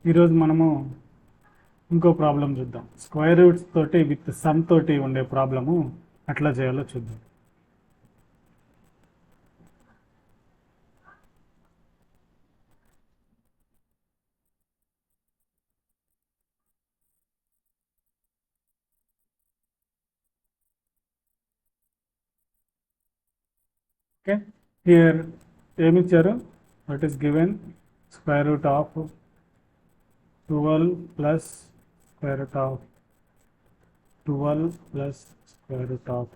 ఈరోజు మనము ఇంకో ప్రాబ్లం చూద్దాం. స్క్వేర్ రూట్స్ తోటి విత్ సమ్ తోటి ఉండే ప్రాబ్లము ఎట్లా చేయాలో చూద్దాం. ఓకే, హియర్ ఏమి ఇచ్చారు? What is given? Square root of 12 plus square root of 12 plus square root of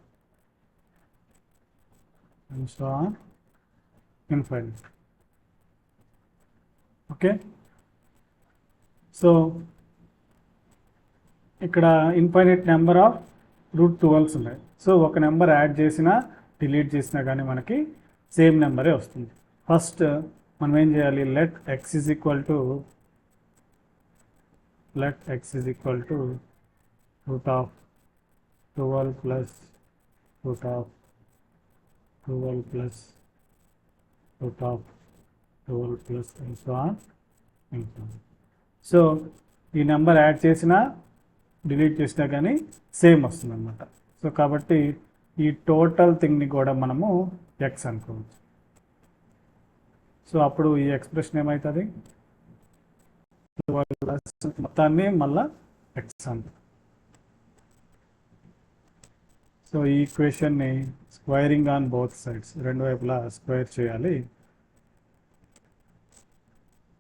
and so on infinite. Okay, so ఇక్కడ infinite number of root 12s ఉన్నాయి. సో ఒక నెంబర్ యాడ్ చేసినా delete చేసినా కానీ మనకి same నెంబరే వస్తుంది. ఫస్ట్ మనం ఏం చేయాలి? Let X is equal to root of 12 plus root of 12 plus root of 12 plus and so on. So ఈ నెంబర్ యాడ్ చేసినా డిలీట్ చేసినా కానీ సేమ్ వస్తుంది అనమాట. సో కాబట్టి ఈ టోటల్ థింగ్ని కూడా మనము ఎక్స్ అనుకోవచ్చు. సో అప్పుడు ఈ ఎక్స్ప్రెషన్ ఏమవుతుంది? 12 ప్లస్ మొత్తాన్ని మళ్ళా ఎక్స్ అంటారు. సో ఈ ఈక్వేషన్ని స్క్వేరింగ్ ఆన్ బోత్ సైడ్స్, రెండు వైపులా స్క్వేర్ చేయాలి.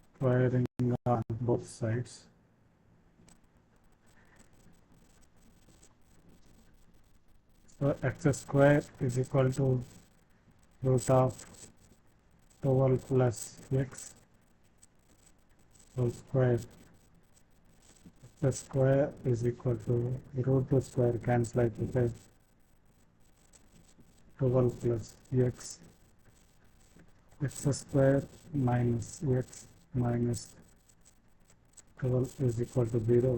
Squaring on both sides. So X square is equal to root of 12 plus X whole square. X square is equal to root square cancel అయిపోతే 12 plus x square minus x minus 12 is equal to 0.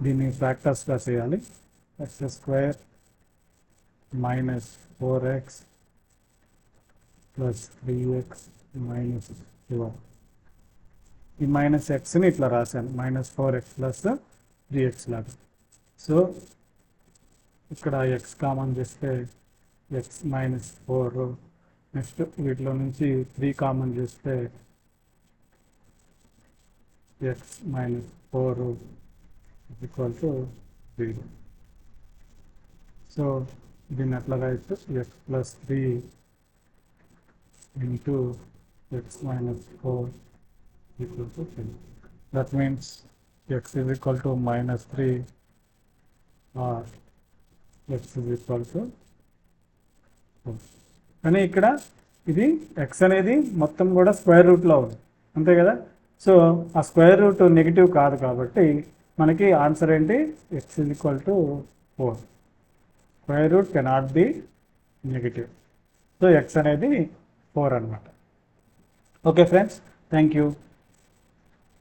దీన్ని ఫ్యాక్టర్స్గా చేయాలి. x square minus 4x plus 3x minus 12. ఈ minus ఎక్స్ని ఇట్లా రాశాను, minus 4x plus 3x లాగా. So ఇక్కడ x common చేస్తే x minus 4. Next వీటిలో నుంచి 3 కామన్ చేస్తే x minus 4 equal to 0. So దీన్ని అట్లా రాయొచ్చు, x plus 3 into x minus 4 equal to 10. That means x is equal to minus 3 or x is equal to. కానీ ఇక్కడ ఇది ఎక్స్ అనేది మొత్తం కూడా స్క్వేర్ రూట్లో ఉంది, అంతే కదా. సో ఆ స్క్వేర్ రూట్ నెగిటివ్ కాదు కాబట్టి మనకి ఆన్సర్ ఏంటి? X is equal to 4. Square root cannot be negative. So X అనేది 4 అనమాట. Okay friends, thank you.